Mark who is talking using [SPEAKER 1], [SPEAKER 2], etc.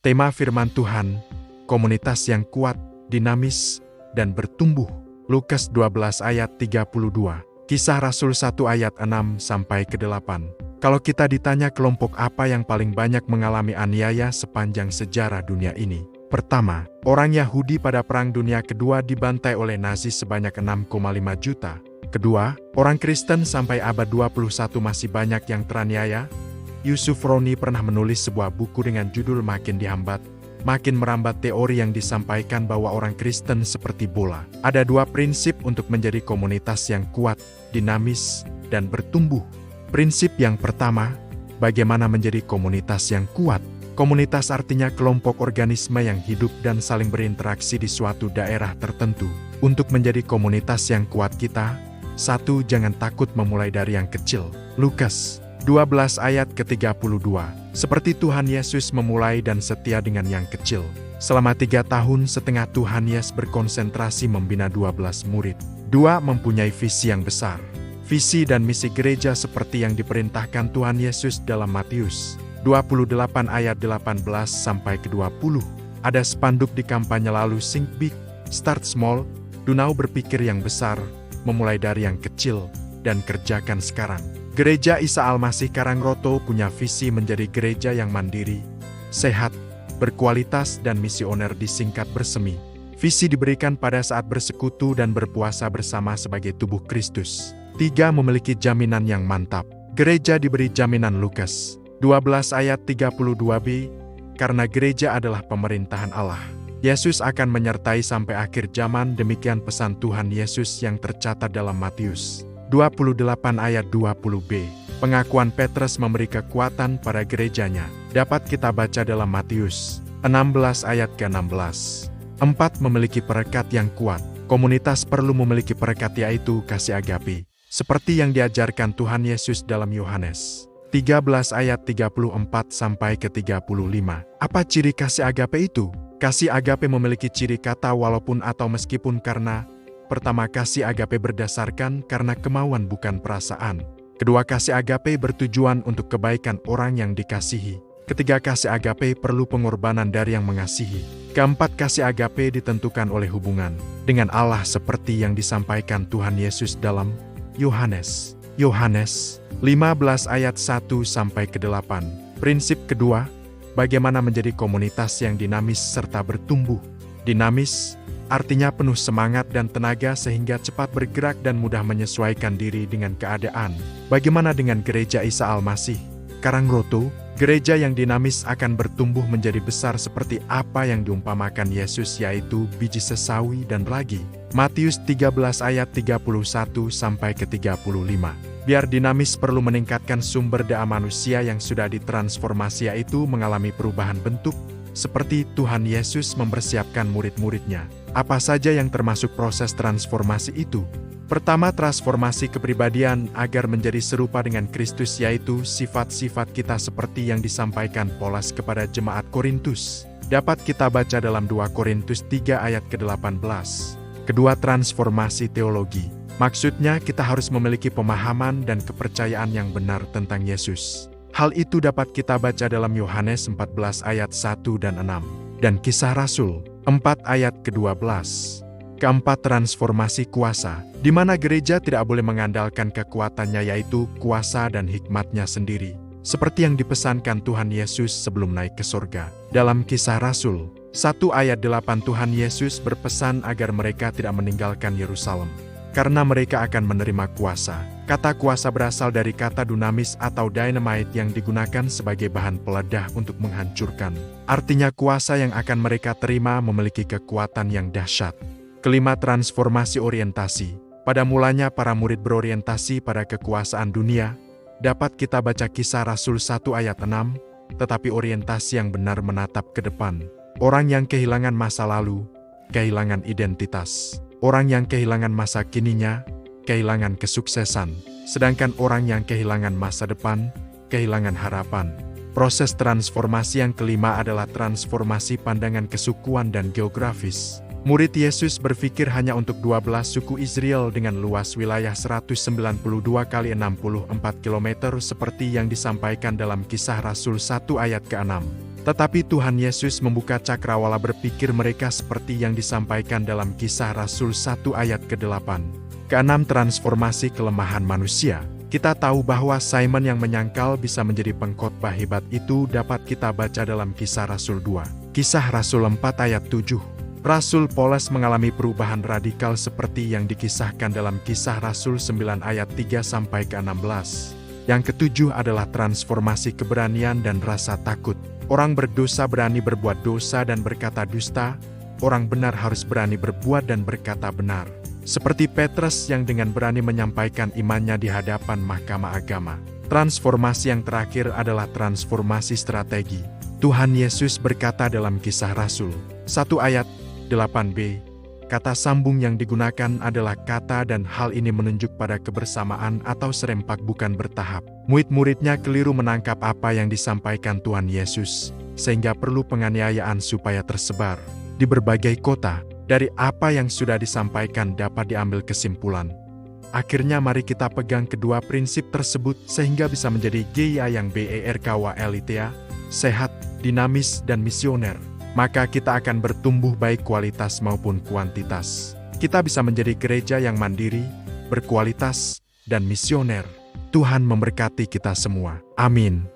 [SPEAKER 1] Tema firman Tuhan, komunitas yang kuat, dinamis, dan bertumbuh. Lukas 12 ayat 32, Kisah Rasul 1 ayat 6-8. Kalau kita ditanya kelompok apa yang paling banyak mengalami aniaya sepanjang sejarah dunia ini. Pertama, orang Yahudi pada Perang Dunia Kedua dibantai oleh Nazi sebanyak 6,5 juta. Kedua, orang Kristen sampai abad 21 masih banyak yang teraniaya. Yusuf Roni pernah menulis sebuah buku dengan judul Makin Dihambat, Makin Merambat, teori yang disampaikan bahwa orang Kristen seperti bola. Ada dua prinsip untuk menjadi komunitas yang kuat, dinamis, dan bertumbuh. Prinsip yang pertama, bagaimana menjadi komunitas yang kuat. Komunitas artinya kelompok organisme yang hidup dan saling berinteraksi di suatu daerah tertentu. Untuk menjadi komunitas yang kuat kita, satu, jangan takut memulai dari yang kecil. Lukas 12 ayat ke-32. Seperti Tuhan Yesus memulai dan setia dengan yang kecil. Selama 3 tahun setengah Tuhan Yesus berkonsentrasi membina 12 murid. 2. Mempunyai visi yang besar. Visi dan misi gereja seperti yang diperintahkan Tuhan Yesus dalam Matius 28 ayat 18-20. Ada spanduk di kampanye lalu, Think Big, Start Small, Dunau berpikir yang besar, memulai dari yang kecil, dan kerjakan sekarang. Gereja Isa Al-Masih Karangroto punya visi menjadi gereja yang mandiri, sehat, berkualitas dan misioner, disingkat bersemi. Visi diberikan pada saat bersekutu dan berpuasa bersama sebagai tubuh Kristus. 3. Memiliki jaminan yang mantap. Gereja diberi jaminan. Lukas 12 ayat 32b, karena gereja adalah pemerintahan Allah. Yesus akan menyertai sampai akhir zaman, demikian pesan Tuhan Yesus yang tercatat dalam Matius 28 ayat 20b. Pengakuan Petrus memberi kekuatan pada gerejanya, dapat kita baca dalam Matius 16 ayat ke-16. 4. Memiliki perekat yang kuat. Komunitas perlu memiliki perekat, yaitu kasih agape, seperti yang diajarkan Tuhan Yesus dalam Yohanes 13 ayat 34-35. Apa ciri kasih agape itu? Kasih agape memiliki ciri kata walaupun atau meskipun karena. Pertama, kasih agape berdasarkan karena kemauan bukan perasaan. Kedua, kasih agape bertujuan untuk kebaikan orang yang dikasihi. Ketiga, kasih agape perlu pengorbanan dari yang mengasihi. Keempat, kasih agape ditentukan oleh hubungan dengan Allah seperti yang disampaikan Tuhan Yesus dalam Yohanes 15 ayat 1-8. Prinsip kedua, bagaimana menjadi komunitas yang dinamis serta bertumbuh. Dinamis artinya penuh semangat dan tenaga sehingga cepat bergerak dan mudah menyesuaikan diri dengan keadaan. Bagaimana dengan gereja Isa Al-Masih Karangroto? Gereja yang dinamis akan bertumbuh menjadi besar seperti apa yang diumpamakan Yesus, yaitu biji sesawi dan ragi. Matius 13 ayat 31-35. Biar dinamis perlu meningkatkan sumber daya manusia yang sudah ditransformasi, yaitu mengalami perubahan bentuk, seperti Tuhan Yesus mempersiapkan murid-muridnya. Apa saja yang termasuk proses transformasi itu? Pertama, transformasi kepribadian agar menjadi serupa dengan Kristus, yaitu sifat-sifat kita seperti yang disampaikan Paulo kepada jemaat Korintus. Dapat kita baca dalam 2 Korintus 3 ayat ke-18. Kedua, transformasi teologi. Maksudnya kita harus memiliki pemahaman dan kepercayaan yang benar tentang Yesus. Hal itu dapat kita baca dalam Yohanes 14 ayat 1 dan 6, dan Kisah Rasul 4 ayat ke-12. Keempat, transformasi kuasa, di mana gereja tidak boleh mengandalkan kekuatannya, yaitu kuasa dan hikmatnya sendiri, seperti yang dipesankan Tuhan Yesus sebelum naik ke surga. Dalam Kisah Rasul 1 ayat 8, Tuhan Yesus berpesan agar mereka tidak meninggalkan Yerusalem, karena mereka akan menerima kuasa. Kata kuasa berasal dari kata dunamis atau dynamite yang digunakan sebagai bahan peledah untuk menghancurkan. Artinya kuasa yang akan mereka terima memiliki kekuatan yang dahsyat. Kelima, transformasi orientasi. Pada mulanya para murid berorientasi pada kekuasaan dunia. Dapat kita baca Kisah Rasul 1 ayat 6, tetapi orientasi yang benar menatap ke depan. Orang yang kehilangan masa lalu, kehilangan identitas. Orang yang kehilangan masa kininya, kehilangan kesuksesan, sedangkan orang yang kehilangan masa depan, kehilangan harapan. Proses transformasi yang kelima adalah transformasi pandangan kesukuan dan geografis. Murid Yesus berpikir hanya untuk 12 suku Israel dengan luas wilayah 192 kali 64 km seperti yang disampaikan dalam Kisah Rasul 1 ayat ke-6. Tetapi Tuhan Yesus membuka cakrawala berpikir mereka seperti yang disampaikan dalam Kisah Rasul 1 ayat ke-8. Keenam, transformasi kelemahan manusia. Kita tahu bahwa Simon yang menyangkal bisa menjadi pengkhotbah hebat itu dapat kita baca dalam Kisah Rasul 2. Kisah Rasul 4 ayat 7. Rasul Paulus mengalami perubahan radikal seperti yang dikisahkan dalam Kisah Rasul 9 ayat 3-16. Yang ketujuh adalah transformasi keberanian dan rasa takut. Orang berdosa berani berbuat dosa dan berkata dusta, orang benar harus berani berbuat dan berkata benar. Seperti Petrus yang dengan berani menyampaikan imannya di hadapan mahkamah agama. Transformasi yang terakhir adalah transformasi strategi. Tuhan Yesus berkata dalam Kisah Rasul 1 ayat 8b, kata sambung yang digunakan adalah kata dan hal ini menunjuk pada kebersamaan atau serempak bukan bertahap. Murid-muridnya keliru menangkap apa yang disampaikan Tuhan Yesus, sehingga perlu penganiayaan supaya tersebar di berbagai kota. Dari apa yang sudah disampaikan dapat diambil kesimpulan. Akhirnya mari kita pegang kedua prinsip tersebut sehingga bisa menjadi GIA yang BERKWLITA, sehat, dinamis, dan misioner. Maka kita akan bertumbuh baik kualitas maupun kuantitas. Kita bisa menjadi gereja yang mandiri, berkualitas, dan misioner. Tuhan memberkati kita semua. Amin.